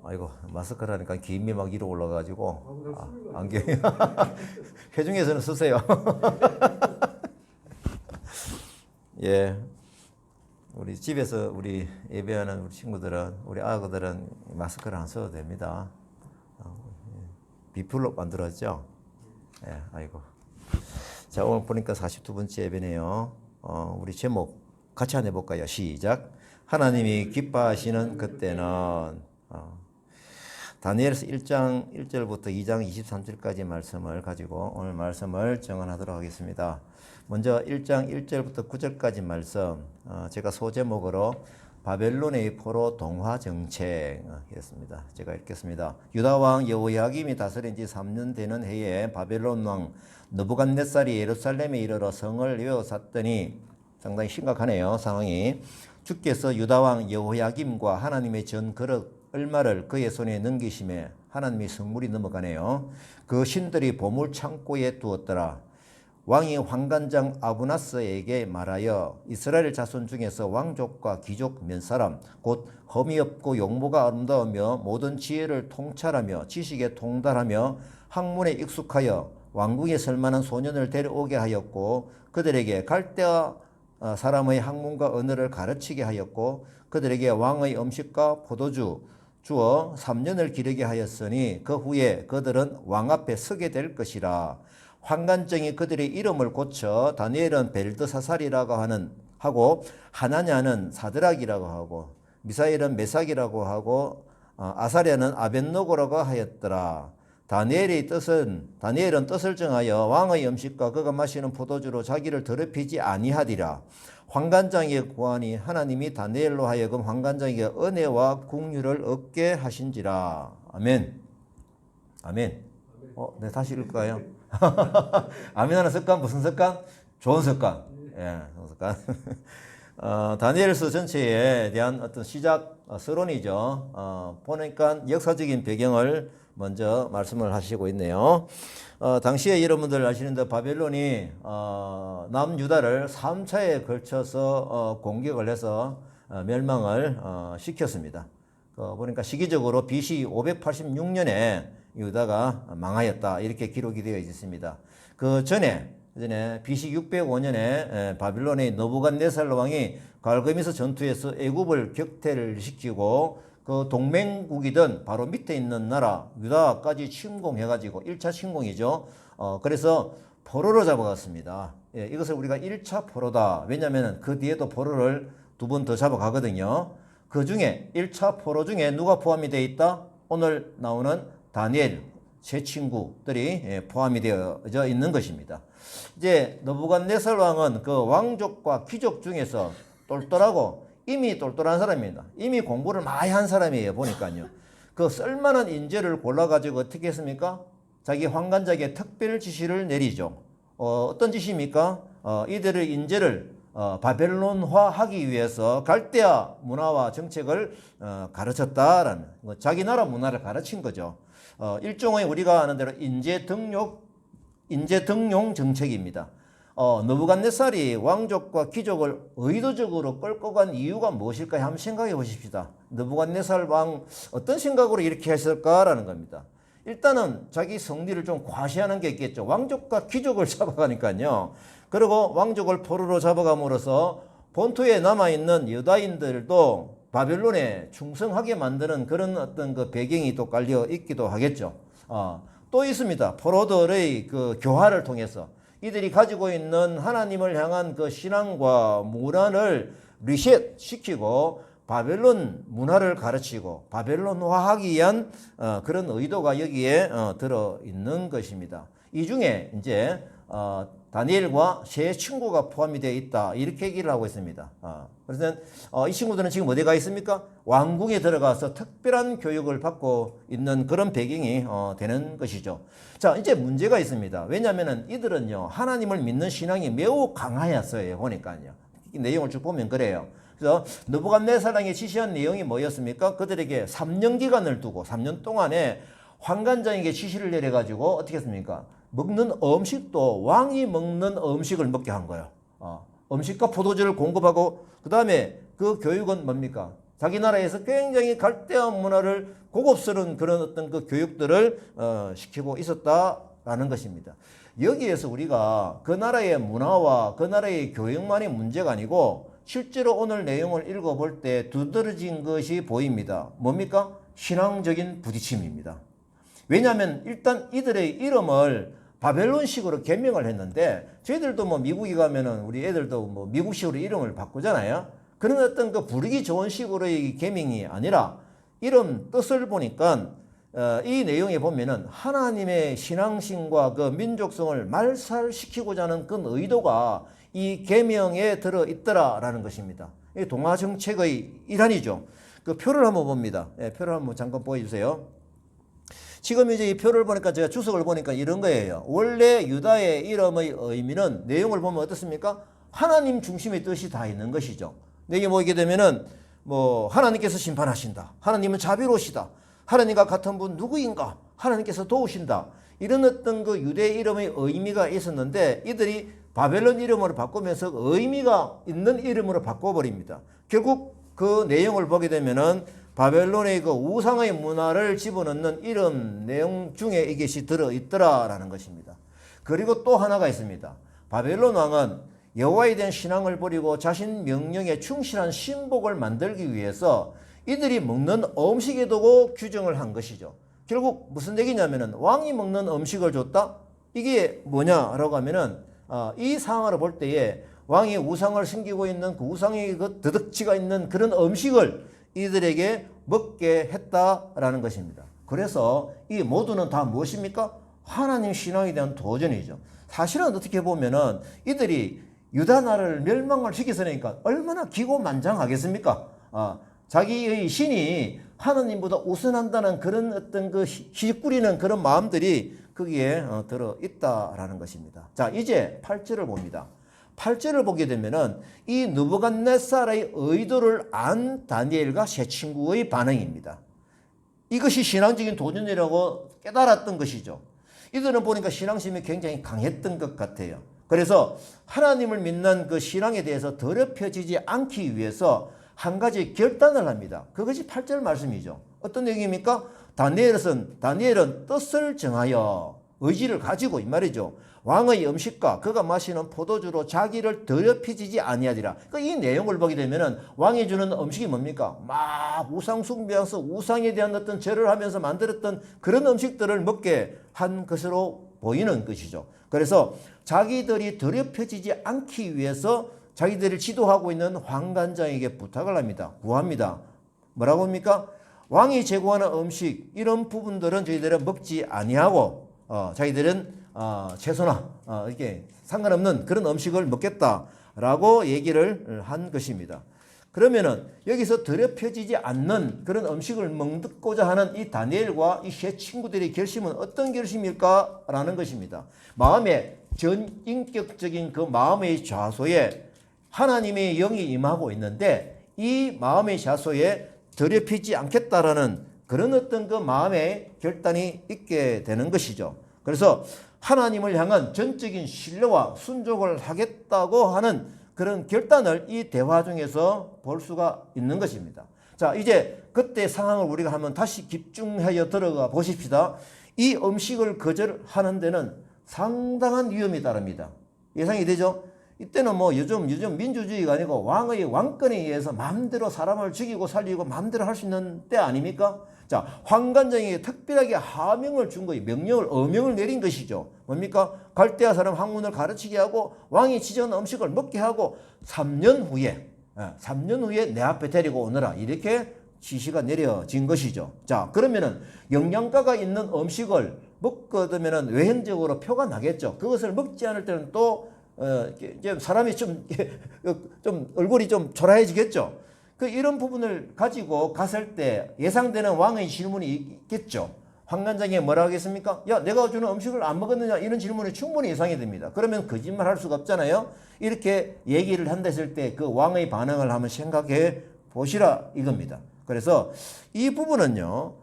아이고, 마스크를 하니까 김이 막 위로 올라가지고, 안경이. 회중에서는 쓰세요. 예. 우리 집에서 우리 예배하는 우리 친구들은, 우리 아그들은 마스크를 안 써도 됩니다. 비풀로 만들었죠? 예, 아이고. 자, 오늘 보니까 42번째 예배네요. 우리 제목 같이 한번 해볼까요? 시작. 하나님이 기뻐하시는 그때는, 다니엘서 1장 1절부터 2장 23절까지 말씀을 가지고 오늘 말씀을 정언하도록 하겠습니다. 먼저 1장 1절부터 9절까지 말씀, 제가 소제목으로 바벨론의 포로 동화 정책 이었습니다. 제가 읽겠습니다. 유다 왕 여호야김이 다스린 지 3년 되는 해에 바벨론 왕 느부갓네살이 예루살렘에 이르러 성을 외워쌌더니, 상당히 심각하네요, 상황이. 주께서 유다 왕 여호야김과 하나님의 전 그릇 얼마를 그의 손에 넘기심에 하나님의 성물이 넘어가네요. 그 신들이 보물 창고에 두었더라. 왕이 환관장 아브나스에게 말하여 이스라엘 자손 중에서 왕족과 귀족 몇 사람 곧 험이 없고 용모가 아름다우며 모든 지혜를 통찰하며 지식에 통달하며 학문에 익숙하여 왕궁에 설만한 소년을 데려오게 하였고, 그들에게 갈대아 사람의 학문과 언어를 가르치게 하였고, 그들에게 왕의 음식과 포도주 주어 3년을 기르게 하였으니 그 후에 그들은 왕 앞에 서게 될 것이라. 환관정이 그들의 이름을 고쳐 다니엘은 벨드사살이라고 하고, 하나냐는 사드락이라고 하고, 미사엘은 메삭이라고 하고, 아사랴는 아벳노고라고 하였더라. 다니엘은 뜻을 정하여 왕의 음식과 그가 마시는 포도주로 자기를 더럽히지 아니하리라. 환관장의 고하니 하나님이 다니엘로 하여금 환관장에게 은혜와 긍휼을 얻게 하신지라. 아멘. 아멘. 네, 다시 읽을까요? 아멘하는 습관, 무슨 습관? 좋은 습관. 예, 좋은 습관. 다니엘서 전체에 대한 어떤 시작 서론이죠. 보니까 역사적인 배경을 먼저 말씀을 하시고 있네요. 당시에 여러분들 아시는데 바벨론이 남유다를 3차에 걸쳐서 공격을 해서 멸망을 시켰습니다. 보니까 시기적으로 BC 586년에 유다가 망하였다, 이렇게 기록이 되어 있습니다. 그 전에 BC 605년에 바빌론의 느부갓네살 왕이 갈그미스 전투에서 애굽을 격퇴를 시키고 그 동맹국이던 바로 밑에 있는 나라 유다까지 침공해가지고 1차 침공이죠. 그래서 포로로 잡아갔습니다. 예, 이것을 우리가 1차 포로다. 왜냐하면 그 뒤에도 포로를 2번 더 잡아가거든요. 그 중에 1차 포로 중에 누가 포함이 되어 있다? 오늘 나오는 다니엘 세 친구들이 포함이 되어져 있는 것입니다. 이제 느부갓네살 왕은 그 왕족과 귀족 중에서 똘똘하고 이미 똘똘한 사람입니다. 이미 공부를 많이 한 사람이에요. 보니까요. 그 쓸만한 인재를 골라가지고 어떻게 했습니까? 자기 환관장에 특별 지시를 내리죠. 어떤 지시입니까? 이들의 인재를 바벨론화하기 위해서 갈대아 문화와 정책을 가르쳤다라는, 자기 나라 문화를 가르친 거죠. 일종의 우리가 아는 대로 인재 등용 정책입니다. 느부갓네살이 왕족과 귀족을 의도적으로 끌고 간 이유가 무엇일까요? 한번 생각해 보십시다. 느부갓네살 왕 어떤 생각으로 이렇게 했을까라는 겁니다. 일단은 자기 성리를 좀 과시하는 게 있겠죠. 왕족과 귀족을 잡아가니까요. 그리고 왕족을 포로로 잡아감으로써 본토에 남아있는 유다인들도 바벨론에 충성하게 만드는 그런 어떤 그 배경이 또 깔려 있기도 하겠죠. 또 있습니다. 포로들의 그 교화를 통해서 이들이 가지고 있는 하나님을 향한 그 신앙과 문화를 리셋 시키고 바벨론 문화를 가르치고 바벨론화하기 위한 그런 의도가 여기에 들어 있는 것입니다. 이 중에 이제 다니엘과 세 친구가 포함이 되어 있다, 이렇게 얘기를 하고 있습니다. 그래서 이 친구들은 지금 어디 가 있습니까? 왕궁에 들어가서 특별한 교육을 받고 있는 그런 배경이 되는 것이죠. 자, 이제 문제가 있습니다. 왜냐하면 이들은요, 하나님을 믿는 신앙이 매우 강하였어요. 보니까요, 이 내용을 쭉 보면 그래요. 그래서 느부갓네살 왕이 지시한 내용이 뭐였습니까? 그들에게 3년 기간을 두고 3년 동안에 환관장에게 지시를 내려가지고 어떻게 했습니까? 먹는 음식도 왕이 먹는 음식을 먹게 한 거예요. 음식과 포도주를 공급하고, 그 다음에 그 교육은 뭡니까? 자기 나라에서 굉장히 갈대한 문화를 고급스러운 그런 어떤 그 교육들을 시키고 있었다라는 것입니다. 여기에서 우리가 그 나라의 문화와 그 나라의 교육만이 문제가 아니고 실제로 오늘 내용을 읽어볼 때 두드러진 것이 보입니다. 뭡니까? 신앙적인 부딪힘입니다. 왜냐하면 일단 이들의 이름을 바벨론식으로 개명을 했는데 저희들도 뭐 미국에 가면은 우리 애들도 뭐 미국식으로 이름을 바꾸잖아요. 그런 어떤 그 부르기 좋은 식으로의 개명이 아니라 이름 뜻을 보니까 이 내용에 보면은 하나님의 신앙심과 그 민족성을 말살시키고자 하는 그 의도가 이 계명에 들어 있더라라는 것입니다. 이 동화 정책의 일환이죠. 그 표를 한번 봅니다. 예, 표를 한번 잠깐 보여주세요. 지금 이제 이 표를 보니까 제가 주석을 보니까 이런 거예요. 원래 유다의 이름의 의미는 내용을 보면 어떻습니까? 하나님 중심의 뜻이 다 있는 것이죠. 여기 보게 되면은 뭐 하나님께서 심판하신다. 하나님은 자비로우시다. 하나님과 같은 분 누구인가? 하나님께서 도우신다. 이런 어떤 그 유대 이름의 의미가 있었는데 이들이 바벨론 이름으로 바꾸면서 의미가 있는 이름으로 바꿔버립니다. 결국 그 내용을 보게 되면은 바벨론의 그 우상의 문화를 집어넣는 이름 내용 중에 이것이 들어있더라라는 것입니다. 그리고 또 하나가 있습니다. 바벨론 왕은 여호와에 대한 신앙을 버리고 자신 명령에 충실한 신복을 만들기 위해서 이들이 먹는 음식에 두고 규정을 한 것이죠. 결국 무슨 얘기냐면은 왕이 먹는 음식을 줬다? 이게 뭐냐라고 하면은 이 상황을 볼 때에 왕이 우상을 섬기고 있는 그 우상의 그 드덕지가 있는 그런 음식을 이들에게 먹게 했다라는 것입니다. 그래서 이 모두는 다 무엇입니까? 하나님 신앙에 대한 도전이죠. 사실은 어떻게 보면은 이들이 유다 나라를 멸망을 시켰으니까 얼마나 기고만장하겠습니까? 자기의 신이 하나님보다 우선한다는 그런 어떤 그 희뿌리는 그런 마음들이 거기에 들어 있다라는 것입니다. 자, 이제 8절을 봅니다. 8절을 보게 되면은 이 느부갓네살의 의도를 안 다니엘과 세 친구의 반응입니다. 이것이 신앙적인 도전이라고 깨달았던 것이죠. 이들은 보니까 신앙심이 굉장히 강했던 것 같아요. 그래서 하나님을 믿는 그 신앙에 대해서 더럽혀지지 않기 위해서 한 가지 결단을 합니다. 그것이 8절 말씀이죠. 어떤 얘기입니까? 다니엘은 뜻을 정하여 의지를 가지고 이 말이죠. 왕의 음식과 그가 마시는 포도주로 자기를 더럽히지 아니하리라. 그러니까 이 내용을 보게 되면은 왕이 주는 음식이 뭡니까? 막 우상 숭배하면서 우상에 대한 어떤 절을 하면서 만들었던 그런 음식들을 먹게 한 것으로 보이는 것이죠. 그래서 자기들이 더럽혀지지 않기 위해서 자기들을 지도하고 있는 환관장에게 부탁을 합니다. 구합니다. 뭐라고 합니까? 왕이 제공하는 음식 이런 부분들은 저희들은 먹지 아니하고 자기들은 채소나 이렇게 상관없는 그런 음식을 먹겠다라고 얘기를 한 것입니다. 그러면은 여기서 더럽혀지지 않는 그런 음식을 먹고자 하는 이 다니엘과 이 세 친구들의 결심은 어떤 결심일까라는 것입니다. 마음의 전인격적인 그 마음의 좌소에 하나님의 영이 임하고 있는데 이 마음의 좌소에 더럽히지 않겠다라는 그런 어떤 그 마음의 결단이 있게 되는 것이죠. 그래서 하나님을 향한 전적인 신뢰와 순종을 하겠다고 하는 그런 결단을 이 대화 중에서 볼 수가 있는 것입니다. 자, 이제 그때 상황을 우리가 한번 다시 집중하여 들어가 보십시다. 이 음식을 거절하는 데는 상당한 위험이 따릅니다. 예상이 되죠? 이때는 뭐 요즘 민주주의가 아니고 왕의 왕권에 의해서 마음대로 사람을 죽이고 살리고 마음대로 할 수 있는 때 아닙니까? 자, 환관장에게 특별하게 하명을 준 거예요. 어명을 내린 것이죠. 뭡니까? 갈대아 사람 학문을 가르치게 하고 왕이 지정한 음식을 먹게 하고 3년 후에 내 앞에 데리고 오너라. 이렇게 지시가 내려진 것이죠. 자, 그러면은 영양가가 있는 음식을 먹거든면은 외형적으로 표가 나겠죠. 그것을 먹지 않을 때는 또 이제 사람이 좀 얼굴이 좀 초라해지겠죠. 이런 부분을 가지고 갔을 때 예상되는 왕의 질문이 있겠죠. 환관장에 뭐라 하겠습니까? 야, 내가 주는 음식을 안 먹었느냐? 이런 질문이 충분히 예상이 됩니다. 그러면 거짓말 할 수가 없잖아요. 이렇게 얘기를 한다 했을 때 그 왕의 반응을 한번 생각해 보시라 이겁니다. 그래서 이 부분은요,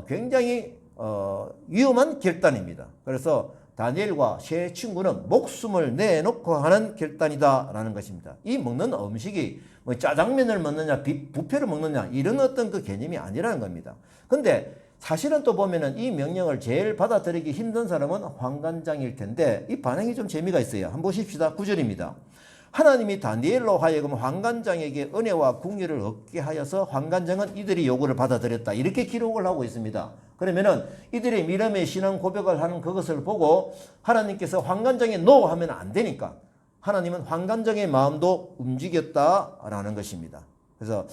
굉장히 위험한 결단입니다. 그래서 다니엘과 세 친구는 목숨을 내놓고 하는 결단이다라는 것입니다. 이 먹는 음식이 뭐 짜장면을 먹느냐, 뷔페를 먹느냐 이런 어떤 그 개념이 아니라는 겁니다. 근데 사실은 또 보면은 이 명령을 제일 받아들이기 힘든 사람은 환관장일 텐데 이 반응이 좀 재미가 있어요. 한번 보십시다. 9절입니다. 하나님이 다니엘로 하여금 환관장에게 은혜와 궁유를 얻게 하여서 환관장은 이들이 요구를 받아들였다. 이렇게 기록을 하고 있습니다. 그러면은 이들의 미름의 신앙 고백을 하는 그것을 보고 하나님께서 환관장에 노 하면 안 되니까 하나님은 환관장의 마음도 움직였다라는 것입니다. 그래서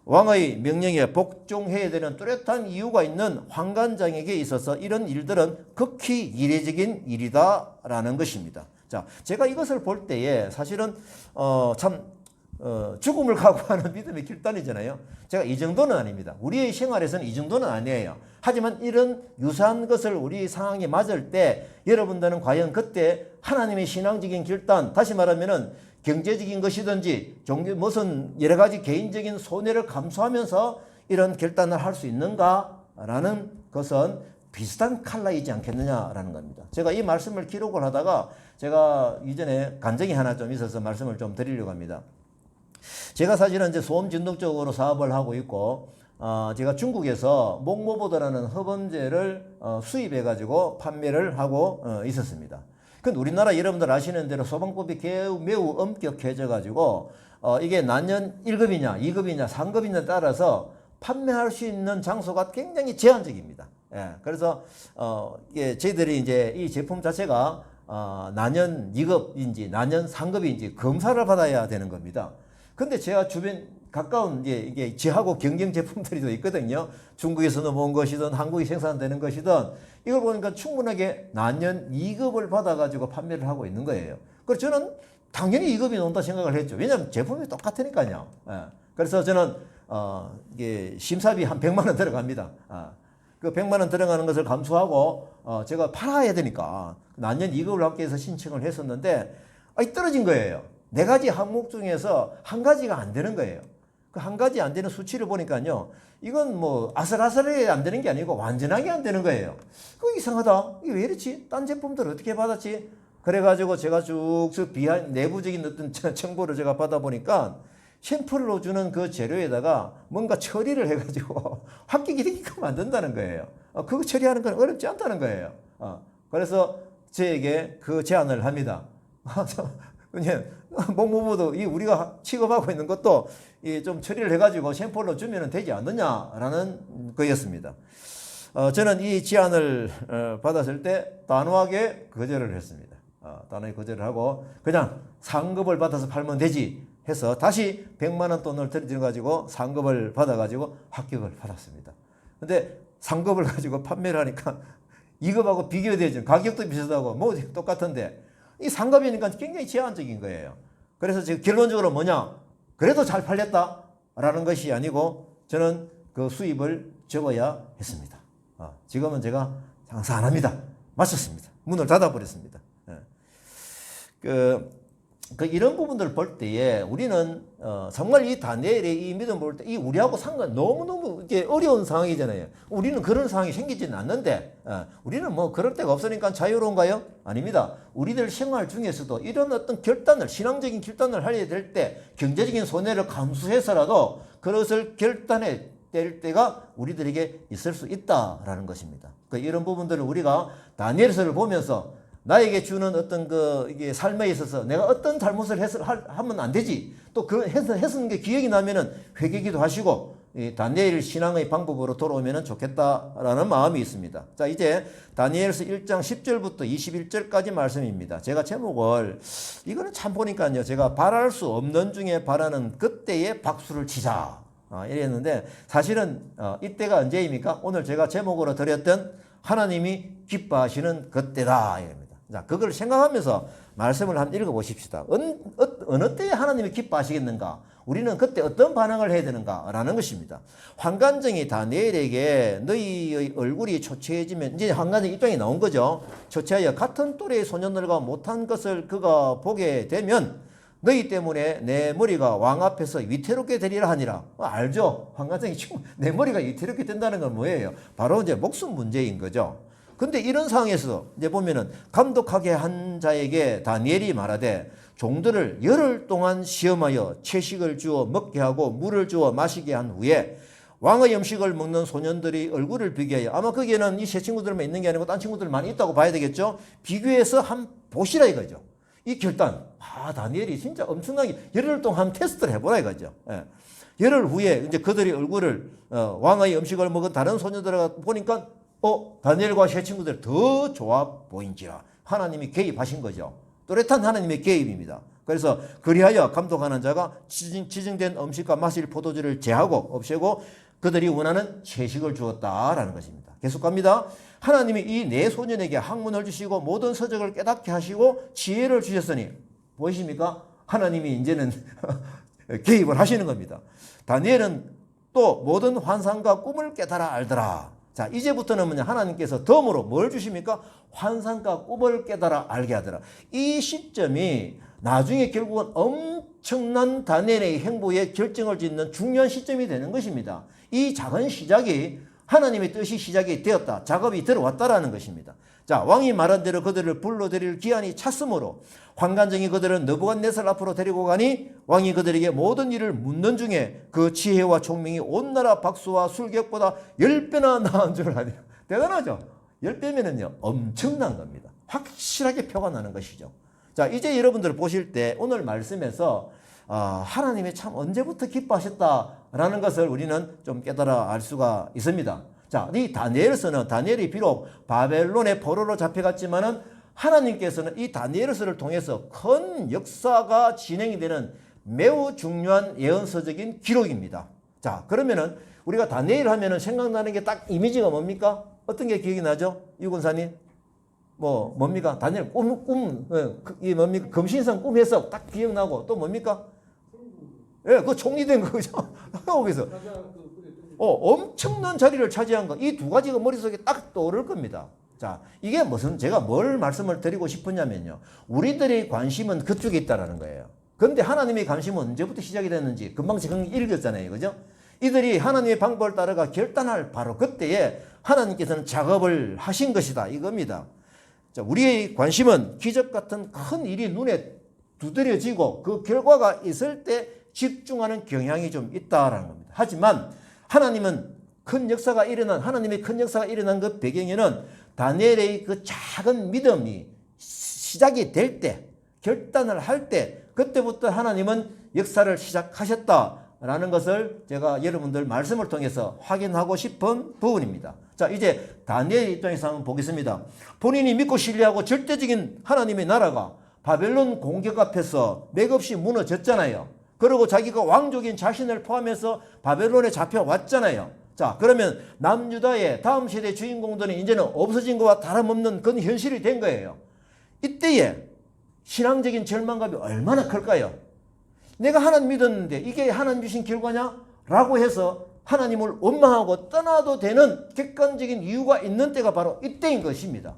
왕의 명령에 복종해야 되는 뚜렷한 이유가 있는 환관장에게 있어서 이런 일들은 극히 이례적인 일이다라는 것입니다. 자, 제가 이것을 볼 때에 사실은 죽음을 각오하는 믿음의 결단이잖아요. 제가 이 정도는 아닙니다. 우리의 생활에서는 이 정도는 아니에요. 하지만 이런 유사한 것을 우리 상황에 맞을 때 여러분들은 과연 그때 하나님의 신앙적인 결단, 다시 말하면은 경제적인 것이든지 무슨 여러 가지 개인적인 손해를 감수하면서 이런 결단을 할 수 있는가라는 것은 비슷한 칼라이지 않겠느냐라는 겁니다. 제가 이 말씀을 기록을 하다가 제가 이전에 간증이 하나 좀 있어서 말씀을 좀 드리려고 합니다. 제가 사실은 이제 소음 진동 쪽으로 사업을 하고 있고, 제가 중국에서 목모보드라는 흡음제를 수입해 가지고 판매를 하고 있었습니다. 근데 우리나라 여러분들 아시는 대로 소방법이 매우 엄격해져 가지고 이게 난연 1급이냐 2급이냐 3급이냐에 따라서 판매할 수 있는 장소가 굉장히 제한적입니다. 예, 그래서 이게 저희들이 이제 이 제품 자체가 난연 2급인지 난연 3급인지 검사를 받아야 되는 겁니다. 근데 제가 주변 가까운 이게 저하고 경쟁 제품들이 또 있거든요. 중국에서 넘어온 것이든 한국이 생산되는 것이든 이걸 보니까 충분하게 난연 2급을 받아가지고 판매를 하고 있는 거예요. 그래서 저는 당연히 2급이 나온다 생각을 했죠. 왜냐하면 제품이 똑같으니까요. 예. 그래서 저는 이게 심사비 한 100만 원 들어갑니다. 그 100만 원 들어가는 것을 감수하고 제가 팔아야 되니까 난연 2급을 함께 해서 신청을 했었는데 떨어진 거예요. 4가지 항목 중에서 한 가지가 안 되는 거예요. 그 한 가지 안 되는 수치를 보니까요. 이건 뭐 아슬아슬하게 안 되는 게 아니고 완전하게 안 되는 거예요. 그거 이상하다. 이게 왜 이렇지? 딴 제품들 어떻게 받았지? 그래가지고 제가 쭉쭉 내부적인 어떤 정보를 제가 받아보니까 샘플로 주는 그 재료에다가 뭔가 처리를 해가지고 합격이 되게끔 만든다는 거예요. 그거 처리하는 건 어렵지 않다는 거예요. 그래서 저에게 그 제안을 합니다. 그냥 목모보도 우리가 취급하고 있는 것도 좀 처리를 해가지고 샘플로 주면 되지 않느냐라는 거였습니다. 저는 이 제안을 받았을 때 단호하게 거절을 했습니다. 단호하게 거절을 하고 그냥 상급을 받아서 팔면 되지 해서 다시 100만 원 돈을 들여가지고 상급을 받아가지고 합격을 받았습니다. 근데 상급을 가지고 판매를 하니까 2급하고 비교되죠. 가격도 비슷하고 뭐 똑같은데 이 상급이니까 굉장히 제한적인 거예요. 그래서 지금 결론적으로 뭐냐? 그래도 잘 팔렸다라는 것이 아니고 저는 그 수입을 접어야 했습니다. 지금은 제가 장사 안 합니다. 마쳤습니다. 문을 닫아버렸습니다. 이런 부분들을 볼 때에 우리는 정말 이 다니엘의 이 믿음을 볼 때 이 우리하고 상관 너무너무 이게 어려운 상황이잖아요. 우리는 그런 상황이 생기지는 않는데 우리는 뭐 그럴 데가 없으니까 자유로운가요? 아닙니다. 우리들 생활 중에서도 이런 어떤 결단을 신앙적인 결단을 하려 될 때 경제적인 손해를 감수해서라도 그것을 결단해 될 때가 우리들에게 있을 수 있다라는 것입니다. 이런 부분들을 우리가 다니엘서를 보면서 나에게 주는 어떤 이게 삶에 있어서 내가 어떤 잘못을 하면 안 되지. 또 했은 게 기억이 나면은 회개기도 하시고, 다니엘 신앙의 방법으로 돌아오면 좋겠다라는 마음이 있습니다. 자, 이제 다니엘서 1장 10절부터 21절까지 말씀입니다. 제가 제목을, 이거는 참 보니까요. 제가 바랄 수 없는 중에 바라는 그때의 박수를 치자. 이랬는데, 사실은, 이때가 언제입니까? 오늘 제가 제목으로 드렸던 하나님이 기뻐하시는 그때다. 이겁니다. 자, 그걸 생각하면서 말씀을 한번 읽어보십시다. 어느 때에 하나님이 기뻐하시겠는가? 우리는 그때 어떤 반응을 해야 되는가라는 것입니다. 환관정이 다니엘에게 너희의 얼굴이 초췌해지면, 이제 환관정 입장이 나온 거죠. 초췌하여 같은 또래의 소년들과 못한 것을 그가 보게 되면 너희 때문에 내 머리가 왕 앞에서 위태롭게 되리라 하니라. 알죠? 환관정이 내 머리가 위태롭게 된다는 건 뭐예요? 바로 이제 목숨 문제인 거죠. 근데 이런 상황에서 이제 보면은 감독하게 한 자에게 다니엘이 말하되 종들을 열흘 동안 시험하여 채식을 주어 먹게 하고 물을 주어 마시게 한 후에 왕의 음식을 먹는 소년들이 얼굴을 비교하여, 아마 거기에는 이 세 친구들만 있는 게 아니고 딴 친구들 많이 있다고 봐야 되겠죠. 비교해서 한 보시라 이거죠. 이 결단, 다니엘이 진짜 엄청나게 열흘 동안 테스트를 해보라 이거죠. 예. 열흘 후에 이제 그들이 얼굴을 왕의 음식을 먹은 다른 소년들을 보니까 다니엘과 세 친구들 더 좋아 보인지라 하나님이 개입하신 거죠. 또렷한 하나님의 개입입니다. 그래서 그리하여 감독하는 자가 지정된 음식과 마실 포도주를 제하고 없애고 그들이 원하는 채식을 주었다라는 것입니다. 계속 갑니다. 하나님이 이 네 소년에게 학문을 주시고 모든 서적을 깨닫게 하시고 지혜를 주셨으니, 보이십니까? 하나님이 이제는 개입을 하시는 겁니다. 다니엘은 또 모든 환상과 꿈을 깨달아 알더라. 자, 이제부터는 뭐냐? 하나님께서 덤으로 뭘 주십니까? 환상과 꿈을 깨달아 알게 하더라. 이 시점이 나중에 결국은 엄청난 다니엘의 행보에 결정을 짓는 중요한 시점이 되는 것입니다. 이 작은 시작이 하나님의 뜻이 시작이 되었다. 작업이 들어왔다라는 것입니다. 자, 왕이 말한 대로 그들을 불러들일 기한이 찼으므로 환관장이 그들을 느부갓네살 앞으로 데리고 가니 왕이 그들에게 모든 일을 묻는 중에 그 지혜와 총명이 온 나라 박수와 술객보다 10배나 나은 줄 아냐. 대단하죠? 10배면은요 엄청난 겁니다. 확실하게 표가 나는 것이죠. 자, 이제 여러분들 보실 때 오늘 말씀에서 하나님이 참 언제부터 기뻐하셨다라는 것을 우리는 좀 깨달아 알 수가 있습니다. 자, 이 다니엘서는, 다니엘이 비록 바벨론의 포로로 잡혀갔지만은 하나님께서는 이 다니엘서를 통해서 큰 역사가 진행이 되는 매우 중요한 예언서적인 기록입니다. 자, 그러면은 우리가 다니엘 하면은 생각나는 게 딱 이미지가 뭡니까? 어떤 게 기억이 나죠? 유권사님? 뭡니까? 다니엘 이 뭡니까? 금신성 꿈 해석 딱 기억나고 또 뭡니까? 예, 그 총리 된 거죠. 거기서. 엄청난 자리를 차지한 거. 이 두 가지가 머릿속에 딱 떠오를 겁니다. 자, 이게 제가 뭘 말씀을 드리고 싶었냐면요. 우리들의 관심은 그쪽에 있다라는 거예요. 그런데 하나님의 관심은 언제부터 시작이 됐는지 금방 지금 읽었잖아요. 그죠? 이들이 하나님의 방법을 따라가 결단할 바로 그때에 하나님께서는 작업을 하신 것이다. 이겁니다. 자, 우리의 관심은 기적 같은 큰 일이 눈에 두드려지고 그 결과가 있을 때 집중하는 경향이 좀 있다라는 겁니다. 하지만 하나님의 큰 역사가 일어난 그 배경에는 다니엘의 그 작은 믿음이 시작이 될 때, 결단을 할 때, 그때부터 하나님은 역사를 시작하셨다라는 것을 제가 여러분들 말씀을 통해서 확인하고 싶은 부분입니다. 자, 이제 다니엘 입장에서 한번 보겠습니다. 본인이 믿고 신뢰하고 절대적인 하나님의 나라가 바벨론 공격 앞에서 맥없이 무너졌잖아요. 그리고 자기가 왕족인 자신을 포함해서 바벨론에 잡혀왔잖아요. 자, 그러면 남유다의 다음 세대 주인공들은 이제는 없어진 것과 다름없는 그런 현실이 된 거예요. 이때에 신앙적인 절망감이 얼마나 클까요? 내가 하나님 믿었는데 이게 하나님 주신 결과냐? 라고 해서 하나님을 원망하고 떠나도 되는 객관적인 이유가 있는 때가 바로 이때인 것입니다.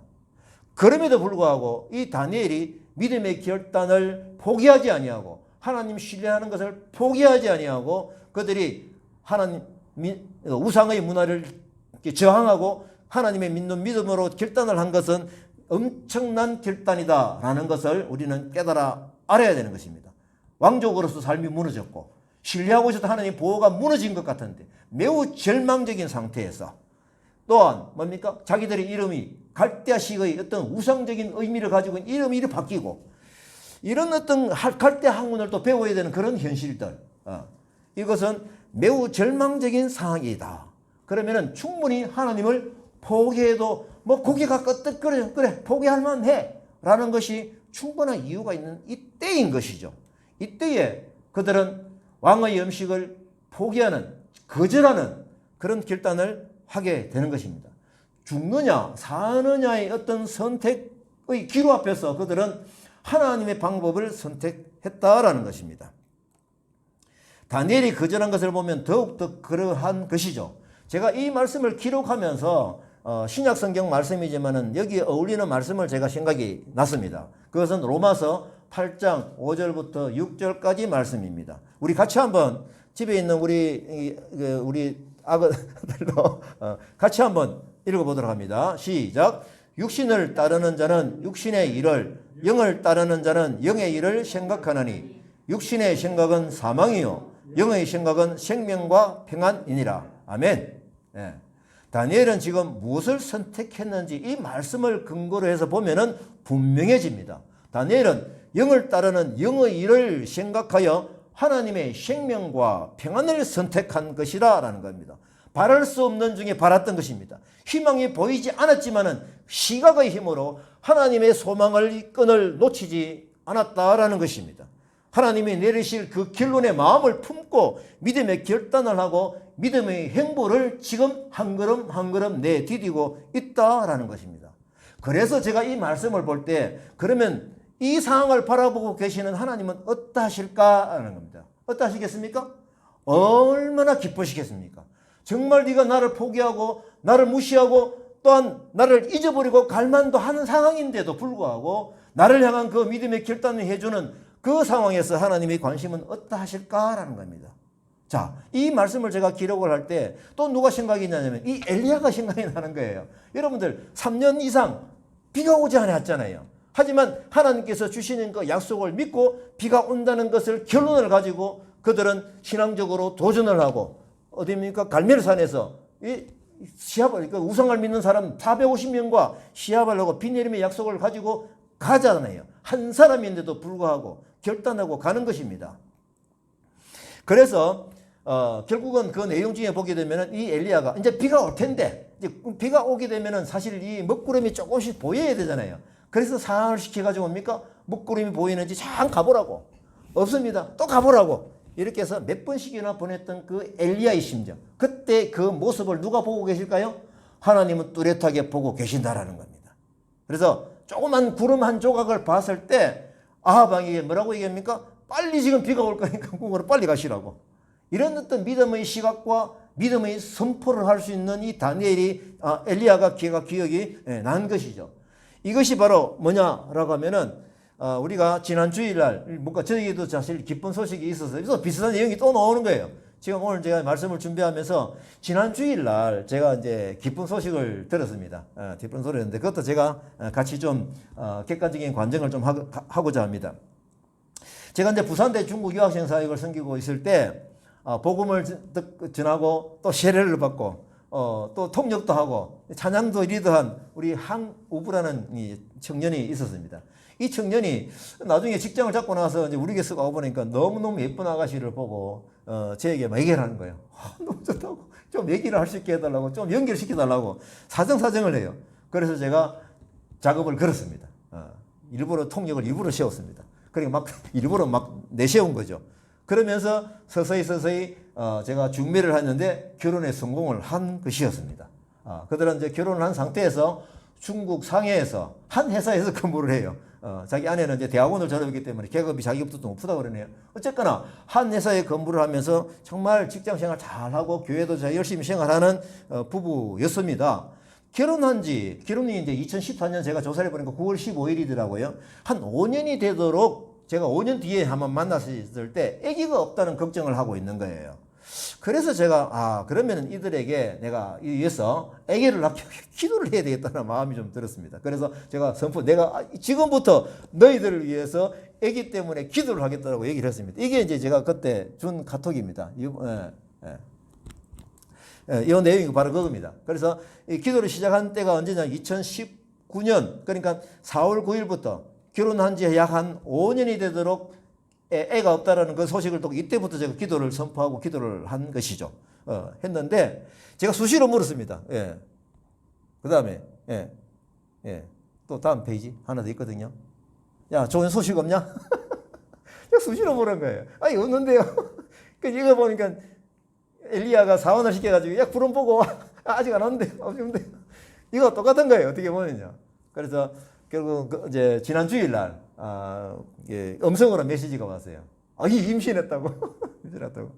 그럼에도 불구하고 이 다니엘이 믿음의 결단을 포기하지 아니하고 하나님 신뢰하는 것을 포기하지 아니하고 그들이 하나님 우상의 문화를 저항하고 하나님의 믿는 믿음으로 결단을 한 것은 엄청난 결단이다라는 것을 우리는 깨달아 알아야 되는 것입니다. 왕족으로서 삶이 무너졌고 신뢰하고 있었던 하나님의 보호가 무너진 것 같은데 매우 절망적인 상태에서 또한 뭡니까? 자기들의 이름이 갈대아식의 어떤 우상적인 의미를 가지고 이름이 바뀌고 이런 어떤 갈대 학문을 또 배워야 되는 그런 현실들. 이것은 매우 절망적인 상황이다. 그러면은 충분히 하나님을 포기해도 고개가 끄덕 그래 포기할 만해 라는 것이 충분한 이유가 있는 이때인 것이죠. 이때에 그들은 왕의 음식을 포기하는 거절하는 그런 결단을 하게 되는 것입니다. 죽느냐 사느냐의 어떤 선택의 기로 앞에서 그들은 하나님의 방법을 선택했다라는 것입니다. 다니엘이 거절한 것을 보면 더욱더 그러한 것이죠. 제가 이 말씀을 기록하면서 신약 성경 말씀이지만은 여기에 어울리는 말씀을 제가 생각이 났습니다. 그것은 로마서 8장 5절부터 6절까지 말씀입니다. 우리 같이 한번 집에 있는 우리 아들도 같이 한번 읽어보도록 합니다. 시작. 육신을 따르는 자는 육신의 일을, 영을 따르는 자는 영의 일을 생각하느니 육신의 생각은 사망이요 영의 생각은 생명과 평안이니라. 아멘. 예. 다니엘은 지금 무엇을 선택했는지 이 말씀을 근거로 해서 보면은 분명해집니다. 다니엘은 영을 따르는 영의 일을 생각하여 하나님의 생명과 평안을 선택한 것이라 라는 겁니다. 바랄 수 없는 중에 바랐던 것입니다. 희망이 보이지 않았지만은 시각의 힘으로 하나님의 소망을 끈을 놓치지 않았다라는 것입니다. 하나님이 내리실 그 결론의 마음을 품고 믿음의 결단을 하고 믿음의 행보를 지금 한 걸음 한 걸음 내디디고 있다라는 것입니다. 그래서 제가 이 말씀을 볼 때 그러면 이 상황을 바라보고 계시는 하나님은 어떠하실까라는 겁니다. 어떠하시겠습니까? 얼마나 기쁘시겠습니까? 정말 네가 나를 포기하고 나를 무시하고 또한 나를 잊어버리고 갈만도 하는 상황인데도 불구하고 나를 향한 그 믿음의 결단을 해주는 그 상황에서 하나님의 관심은 어떠하실까라는 겁니다. 자, 이 말씀을 제가 기록을 할 때 또 누가 생각이 나냐면 이 엘리야가 생각이 나는 거예요. 여러분들 3년 이상 비가 오지 않았잖아요. 하지만 하나님께서 주시는 그 약속을 믿고 비가 온다는 것을 결론을 가지고 그들은 신앙적으로 도전을 하고 어디입니까? 갈멜산에서 이 시합을, 그러니까 우상을 믿는 사람 450명과 시합을 하고 비 내림의 약속을 가지고 가잖아요. 한 사람인데도 불구하고 결단하고 가는 것입니다. 그래서 결국은 그 내용 중에 보게 되면 이 엘리야가 이제 비가 올 텐데 이제 비가 오게 되면 사실 이 먹구름이 조금씩 보여야 되잖아요. 그래서 상황을 시켜가지고 뭡니까? 먹구름이 보이는지 잠 가보라고. 없습니다. 또 가보라고. 이렇게 해서 몇 번씩이나 보냈던 그 엘리야의 심정. 그때 그 모습을 누가 보고 계실까요? 하나님은 뚜렷하게 보고 계신다라는 겁니다. 그래서 조그만 구름 한 조각을 봤을 때 아합 왕에게 뭐라고 얘기합니까? 빨리 지금 비가 올 거니까 궁으로 빨리 가시라고. 이런 어떤 믿음의 시각과 믿음의 선포를 할 수 있는 이 다니엘이 엘리야가 기억이 난 것이죠. 이것이 바로 뭐냐라고 하면은 우리가 지난 주일날 뭔가 저에게도 사실 기쁜 소식이 있어서 비슷한 내용이 또 나오는 거예요. 지금 오늘 제가 말씀을 준비하면서 지난 주일날 제가 이제 기쁜 소식을 들었습니다. 기쁜 소리였는데 그것도 제가 같이 좀 객관적인 관정을 좀 하고자 합니다. 제가 이제 부산대 중국 유학생 사역을 섬기고 있을 때 복음을 전하고 또 세례를 받고 또 통역도 하고 찬양도 리드한 우리 항우부라는 이 청년이 있었습니다. 이 청년이 나중에 직장을 잡고 나서 이제 우리 교회에 와보니까 너무너무 예쁜 아가씨를 보고 저에게 막 얘기를 하는 거예요. 너무 좋다고. 좀 얘기를 할 수 있게 해달라고, 좀 연결시켜달라고 사정사정을 해요. 그래서 제가 작업을 걸었습니다. 일부러 통역을 일부러 세웠습니다. 그러니까 막 일부러 막 내세운 거죠. 그러면서 서서히 제가 중매를 했는데 결혼에 성공을 한 것이었습니다. 그들은 이제 결혼을 한 상태에서 중국 상해에서 한 회사에서 근무를 해요. 자기 아내는 이제 대학원을 졸업했기 때문에 계급이 자기보다 좀 높다 그러네요. 어쨌거나 한 회사에 근무를 하면서 정말 직장 생활 잘하고 교회도 잘 열심히 생활하는 부부였습니다. 결혼이 이제 2014년 제가 조사를 해보니까 9월 15일이더라고요. 한 5년이 되도록 제가 5년 뒤에 한번 만났을 때 아기가 없다는 걱정을 하고 있는 거예요. 그래서 제가 그러면 이들에게 내가 위해서 아기를 낳기 위해 기도를 해야 되겠다는 마음이 좀 들었습니다. 그래서 제가 내가 지금부터 너희들을 위해서 아기 때문에 기도를 하겠다고 얘기를 했습니다. 이게 이제 제가 그때 준 카톡입니다. 이 내용이 바로 그겁니다. 그래서 이 기도를 시작한 때가 언제냐? 2019년 그러니까 4월 9일부터 결혼한 지 약 한 5년이 되도록 애가 없다라는 그 소식을 듣고 이때부터 제가 기도를 선포하고 기도를 한 것이죠. 했는데 제가 수시로 물었습니다. 예. 그 다음에 또 다음 페이지 하나 더 있거든요. 야, 좋은 소식 없냐? 수시로 물은 거예요. 아니 없는데요. 그 이거 보니까 엘리야가 사원을 시켜가지고 야 구름 보고 아직 안 왔는데 없는데 이거 똑같은 거예요. 어떻게 보면요. 그래서 결국 이제 지난 주일날 음성으로 메시지가 왔어요. 임신했다고. 임신했다고.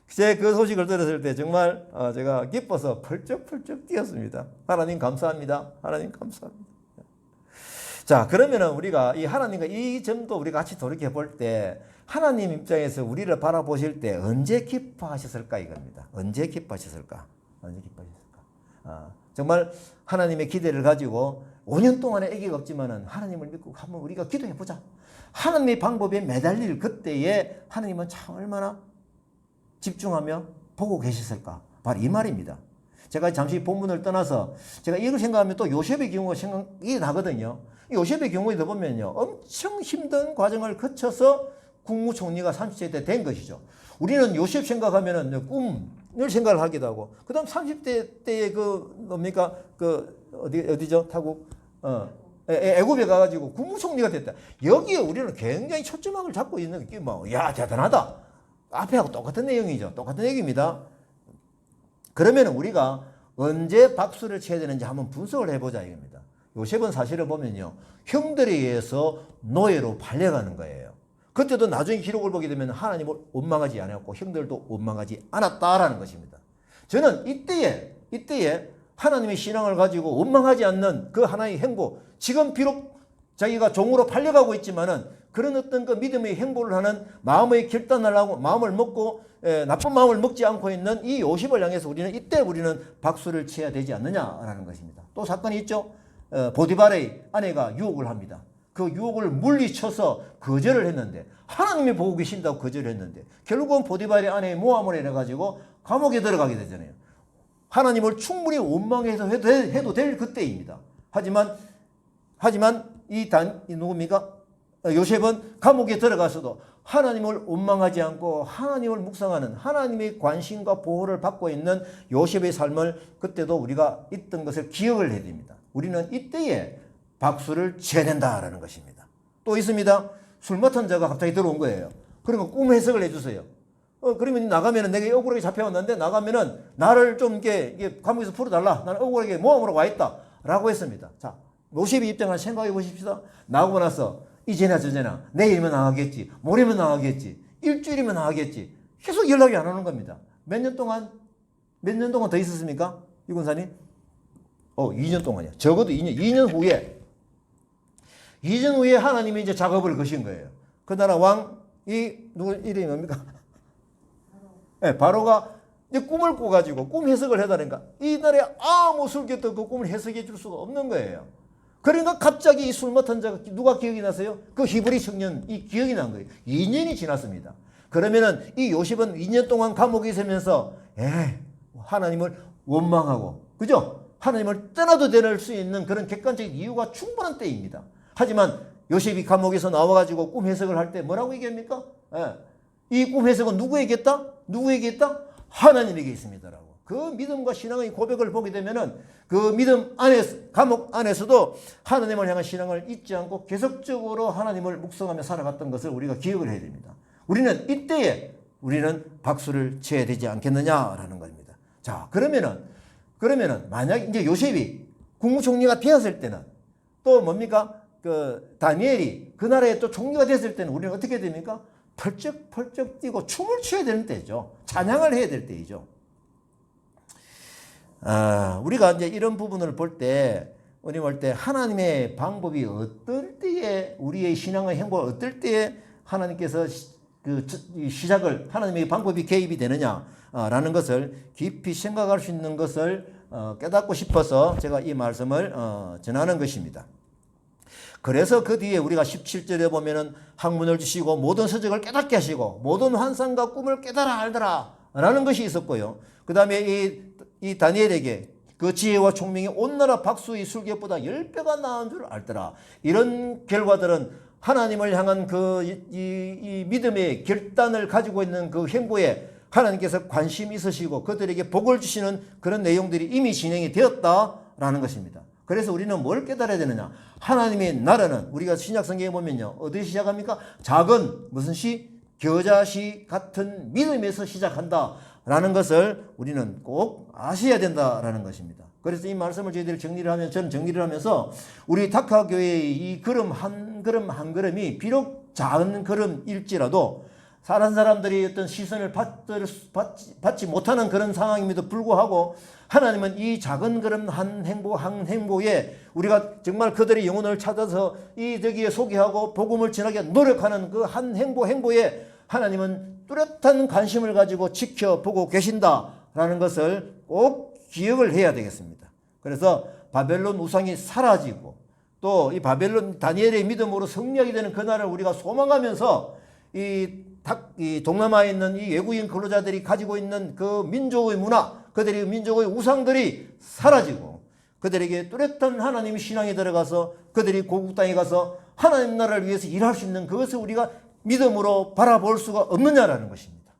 제 그 소식을 들었을 때 정말 제가 기뻐서 펄쩍펄쩍 뛰었습니다. 하나님 감사합니다. 하나님 감사합니다. 자, 그러면은 우리가 이 하나님과 이 점도 우리가 같이 돌이켜 볼 때 하나님 입장에서 우리를 바라보실 때 언제 기뻐하셨을까 이겁니다. 언제 기뻐하셨을까? 언제 기뻐하셨을까? 정말 하나님의 기대를 가지고 5년 동안에 아기가 없지만은 하나님을 믿고 한번 우리가 기도해 보자. 하나님의 방법에 매달릴 그때에 하나님은 참 얼마나 집중하며 보고 계셨을까. 바로 이 말입니다. 제가 잠시 본문을 떠나서 제가 이걸 생각하면 또 요셉의 경우가 생각이 나거든요. 요셉의 경우에 보면요, 엄청 힘든 과정을 거쳐서 국무총리가 30세 때 된 것이죠. 우리는 요셉 생각하면은 꿈을 생각을 하기도 하고, 그 다음 30대 때에 뭡니까? 어디죠? 타국, 애굽에 가가지고 국무총리가 됐다. 여기에 우리는 굉장히 초점을 잡고 있는 게 야, 대단하다. 앞에하고 똑같은 내용이죠. 똑같은 얘기입니다. 그러면 우리가 언제 박수를 쳐야 되는지 한번 분석을 해보자 이겁니다. 요셉은 사실을 보면요, 형들에 의해서 노예로 팔려가는 거예요. 그때도 나중에 기록을 보게 되면 하나님을 원망하지 않았고 형들도 원망하지 않았다라는 것입니다. 저는 이때에 하나님의 신앙을 가지고 원망하지 않는 그 하나의 행보, 지금 비록 자기가 종으로 팔려가고 있지만은 그런 어떤 그 믿음의 행보를 하는 마음의 결단을 하고 마음을 먹고 나쁜 마음을 먹지 않고 있는 이 요셉을 향해서 우리는 박수를 쳐야 되지 않느냐라는 것입니다. 또 사건이 있죠. 보디발의 아내가 유혹을 합니다. 그 유혹을 물리쳐서 거절을 했는데, 하나님이 보고 계신다고 거절을 했는데 결국은 보디발의 아내의 모함을 해가지고 감옥에 들어가게 되잖아요. 하나님을 충분히 원망해서 해도 될 그때입니다. 하지만 누굽니까? 요셉은 감옥에 들어가서도 하나님을 원망하지 않고 하나님을 묵상하는 하나님의 관심과 보호를 받고 있는 요셉의 삶을 그때도 우리가 있던 것을 기억을 해야 됩니다. 우리는 이때에 박수를 쳐야 된다라는 것입니다. 또 있습니다. 술 맡은 자가 갑자기 들어온 거예요. 그러면 꿈 해석을 해주세요. 그러면 나가면은 내가 억울하게 잡혀왔는데 나가면은 나를 좀 이렇게 감옥에서 풀어달라. 나는 억울하게 모함으로 와 있다. 라고 했습니다. 자, 요셉의 입장을 생각해 보십시다. 나오고 나서 이제나 저제나 내일이면 나가겠지. 모레면 나가겠지. 일주일이면 나가겠지. 계속 연락이 안 오는 겁니다. 몇 년 동안 더 있었습니까? 이 군사님? 2년 동안이요. 적어도 2년 후에 하나님이 이제 작업을 거신 거예요. 그 나라 누구 이름이 뭡니까? 네, 바로가 이제 꿈을 꿔가지고 꿈 해석을 해달라니까 이 날에 아무 술기도 그 꿈을 해석해 줄 수가 없는 거예요. 그러니까 갑자기 이 술 맡은 자가 누가 기억이 나세요? 그 히브리 청년이 기억이 난 거예요. 2년이 지났습니다. 그러면은 이 요셉은 2년 동안 감옥에 있으면서 하나님을 원망하고, 그죠? 하나님을 떠나도 될 수 있는 그런 객관적인 이유가 충분한 때입니다. 하지만 요셉이 감옥에서 나와가지고 꿈 해석을 할 때 뭐라고 얘기합니까? 이 꿈 해석은 누구에게 했다? 하나님에게 있습니다라고. 그 믿음과 신앙의 고백을 보게 되면은 그 믿음 안에서, 감옥 안에서도 하나님을 향한 신앙을 잊지 않고 계속적으로 하나님을 묵상하며 살아갔던 것을 우리가 기억을 해야 됩니다. 우리는 이때에 박수를 쳐야 되지 않겠느냐라는 겁니다. 자, 그러면은 만약 이제 요셉이 국무총리가 되었을 때는 또 뭡니까? 다니엘이 그 나라의 또 총리가 됐을 때는 우리는 어떻게 됩니까? 펄쩍펄쩍 뛰고 춤을 춰야 되는 때죠. 찬양을 해야 될 때이죠. 우리가 이제 이런 부분을 볼 때 하나님의 방법이 어떨 때에 우리의 신앙의 행보가 어떨 때에 하나님께서 시작을 하나님의 방법이 개입이 되느냐라는 것을 깊이 생각할 수 있는 것을 깨닫고 싶어서 제가 이 말씀을 전하는 것입니다. 그래서 그 뒤에 우리가 17절에 보면은 학문을 주시고 모든 서적을 깨닫게 하시고 모든 환상과 꿈을 깨달아 알더라 라는 것이 있었고요. 그 다음에 이 다니엘에게 그 지혜와 총명이 온 나라 박수의 술객보다 10배가 나은 줄 알더라. 이런 결과들은 하나님을 향한 이 믿음의 결단을 가지고 있는 그 행보에 하나님께서 관심이 있으시고 그들에게 복을 주시는 그런 내용들이 이미 진행이 되었다라는 것입니다. 그래서 우리는 뭘 깨달아야 되느냐? 하나님의 나라는 우리가 신약성경에 보면요. 어디서 시작합니까? 작은 무슨 시? 겨자씨 같은 믿음에서 시작한다라는 것을 우리는 꼭 아셔야 된다라는 것입니다. 그래서 이 말씀을 저희들이 저는 정리를 하면서 우리 다카교회의 이 걸음 한 걸음이 비록 작은 걸음일지라도 다른 사람들이 어떤 시선을 받지 못하는 그런 상황임에도 불구하고 하나님은 이 작은 걸음 한 행보에 우리가 정말 그들의 영혼을 찾아서 저기에 소개하고 복음을 전하게 노력하는 그 한 행보에 하나님은 뚜렷한 관심을 가지고 지켜보고 계신다라는 것을 꼭 기억을 해야 되겠습니다. 그래서 바벨론 우상이 사라지고 또 이 바벨론 다니엘의 믿음으로 승리하게 되는 그날을 우리가 소망하면서 이 동남아에 있는 이 외국인 근로자들이 가지고 있는 그 민족의 문화, 그들의 민족의 우상들이 사라지고 그들에게 뚜렷한 하나님의 신앙에 들어가서 그들이 고국 땅에 가서 하나님 나라를 위해서 일할 수 있는 그것을 우리가 믿음으로 바라볼 수가 없느냐라는 것입니다.